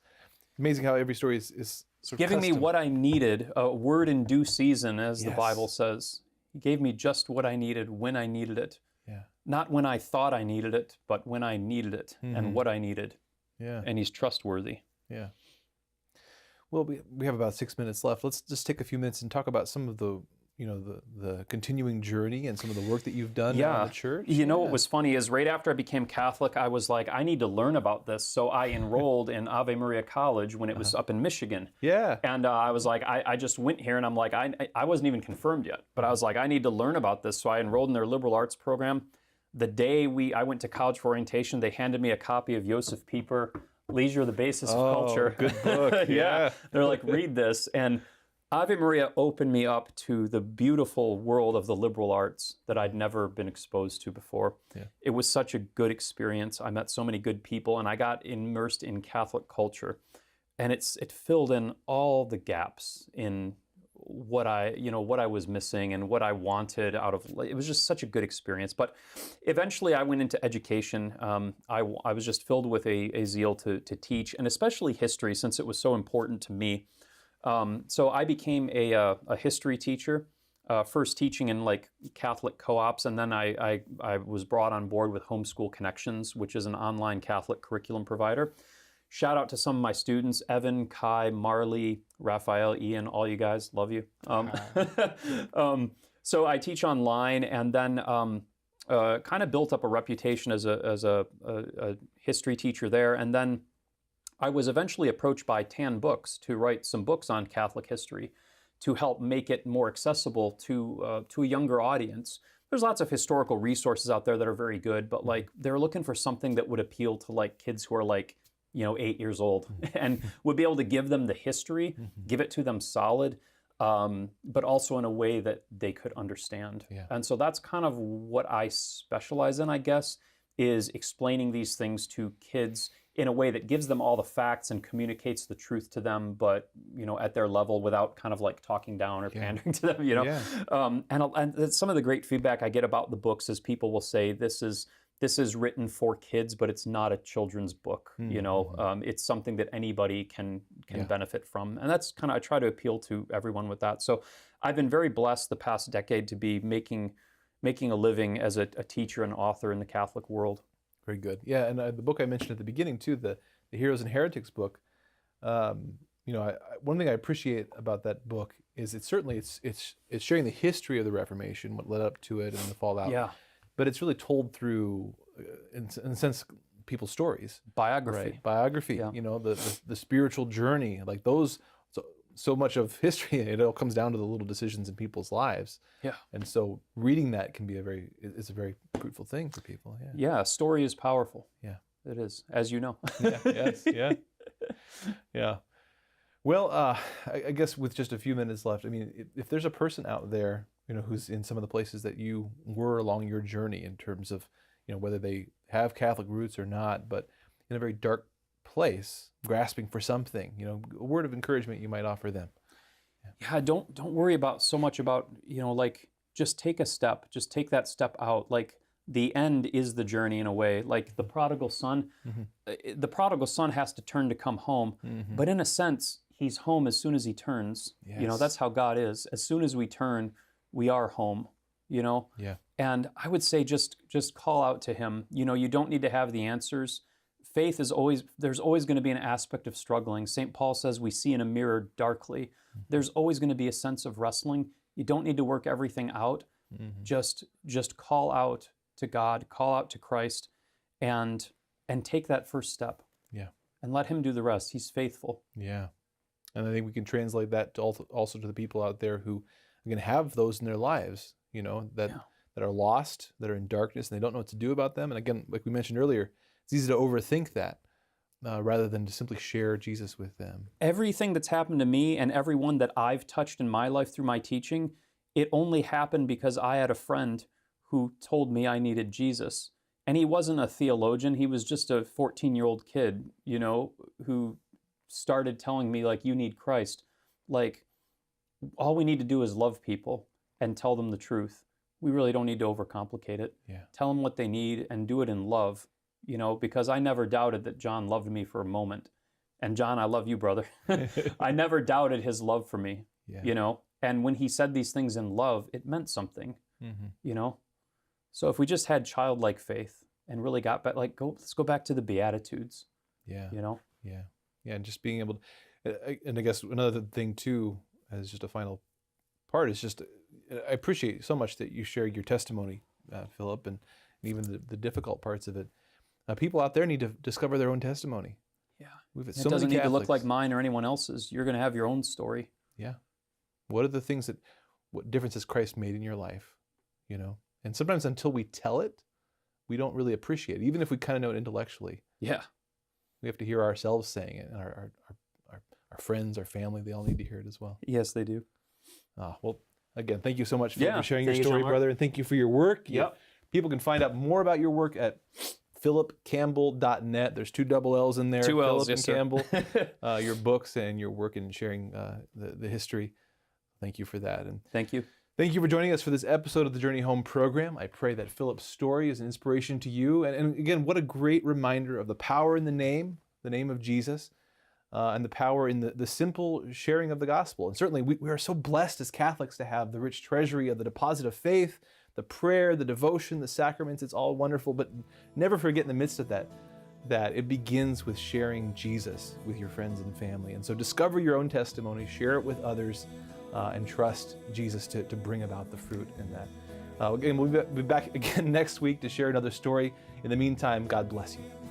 amazing how every story is sort of Giving me custom. what I needed, a word in due season, as the Yes. Bible says. He gave me just what I needed when I needed it. Yeah. Not when I thought I needed it, but when I needed it Mhm. and what I needed. Yeah. And he's trustworthy. Yeah. Well, we have about 6 minutes left. Let's just take a few minutes and talk about some of the, you know, the continuing journey and some of the work that you've done in the church. You know Yeah. what was funny is right after I became Catholic, I was like, I need to learn about this. So I enrolled in Ave Maria College when it was up in Michigan. Yeah. And I was like, I just went here and I'm like, I wasn't even confirmed yet, but I was like, I need to learn about this. So I enrolled in their liberal arts program. The day I went to college for orientation, they handed me a copy of Josef Pieper, Leisure, the Basis of Culture. Good book. Yeah. They're like, read this. And Ave Maria opened me up to the beautiful world of the liberal arts that I'd never been exposed to before. Yeah. It was such a good experience. I met so many good people and I got immersed in Catholic culture. And it filled in all the gaps in what I was missing and what I wanted out of it. Was just such a good experience. But eventually I went into education. I was just filled with a zeal to teach, and especially history, since it was so important to me. So I became a history teacher, first teaching in like Catholic co-ops, and then I was brought on board with Homeschool Connections, which is an online Catholic curriculum provider. Shout out to some of my students, Evan, Kai, Marley, Raphael, Ian, all you guys, love you. So I teach online, and then kind of built up a reputation as a history teacher there. And then I was eventually approached by Tan Books to write some books on Catholic history to help make it more accessible to a younger audience. There's lots of historical resources out there that are very good, but like they're looking for something that would appeal to like kids who are like, 8 years old, and would be able to give them the history, give it to them solid, but also in a way that they could understand. Yeah. And so that's kind of what I specialize in, I guess, is explaining these things to kids in a way that gives them all the facts and communicates the truth to them, but at their level without kind of like talking down or pandering to them. Yeah. And some of the great feedback I get about the books is people will say this is written for kids, but it's not a children's book. It's something that anybody can benefit from, and that's kind of I try to appeal to everyone with that. So I've been very blessed the past decade to be making a living as a teacher and author in the Catholic world. Very good. Yeah, and the book I mentioned at the beginning too, the Heroes and Heretics book. One thing I appreciate about that book is it's sharing the history of the Reformation, what led up to it, and the fallout. Yeah. But it's really told through, in a sense, people's stories. Biography. Right? Biography. Yeah. The spiritual journey, like those. So much of history, it all comes down to the little decisions in people's lives. Yeah. And so reading that can be a very fruitful thing for people. Yeah. Yeah. A story is powerful. Yeah. It is, as you know. Yeah. Yes. Yeah. Yeah. Well, I guess with just a few minutes left, I mean, if there's a person out there, who's in some of the places that you were along your journey in terms of, whether they have Catholic roots or not, but in a very dark place, grasping for something, a word of encouragement you might offer them. Yeah, don't worry so much about, like just take a step, just take that step out. Like the end is the journey in a way. Like the prodigal son, the prodigal son has to turn to come home, but in a sense, he's home as soon as he turns. You know, Yes. that's how God is. As soon as we turn, we are home, you know? Yeah. And I would say just call out to him. You know, you don't need to have the answers. Faith is always, there's always going to be an aspect of struggling. St. Paul says we see in a mirror darkly. There's always going to be a sense of wrestling. You don't need to work everything out. Just call out to God, call out to Christ, and take that first step. Yeah. And let him do the rest. He's faithful. Yeah. And I think we can translate that to also to the people out there who are going to have those in their lives, you know, that are lost, that are in darkness, and they don't know what to do about them. And again, like we mentioned earlier, it's easy to overthink that rather than to simply share Jesus with them. Everything that's happened to me and everyone that I've touched in my life through my teaching, it only happened because I had a friend who told me I needed Jesus. And he wasn't a theologian. He was just a 14-year-old kid, you know, who started telling me, like, you need Christ. Like, all we need to do is love people and tell them the truth. We really don't need to overcomplicate it. Yeah. Tell them what they need and do it in love, you know, because I never doubted that John loved me for a moment. And John, I love you, brother. I never doubted his love for me, you know. And when he said these things in love, it meant something, you know. So if we just had childlike faith and really got back, like, let's go back to the Beatitudes. Yeah. You know? Yeah. Yeah. And just being able to, and I guess another thing too, as just a final part, is just, I appreciate so much that you share your testimony, Philip, and even the difficult parts of it. People out there need to discover their own testimony. Yeah. It so doesn't need to look like mine or anyone else's. You're going to have your own story. Yeah. What are the things what difference has Christ made in your life? You know? And sometimes until we tell it, we don't really appreciate it, even if we kind of know it intellectually. Yeah. We have to hear ourselves saying it, and our friends, our family, they all need to hear it as well. Yes, they do. Well, again, thank you so much for sharing your Thank you, story, Jean-Marc. brother, and thank you for your work. Yep. People can find out more about your work at philipcampbell.net. There's 2 double L's in there. 2 L's, Philip yes, and Campbell, your books and your work in sharing the history. Thank you for that. And Thank you. thank you for joining us for this episode of the Journey Home program. I pray that Philip's story is an inspiration to you. And again, what a great reminder of the power in the name of Jesus, and the power in the simple sharing of the gospel. And certainly we are so blessed as Catholics to have the rich treasury of the deposit of faith, the prayer, the devotion, the sacraments. It's all wonderful, but never forget in the midst of that it begins with sharing Jesus with your friends and family. And so discover your own testimony, share it with others, and trust Jesus to bring about the fruit in that. Again, we'll be back again next week to share another story. In the meantime, God bless you.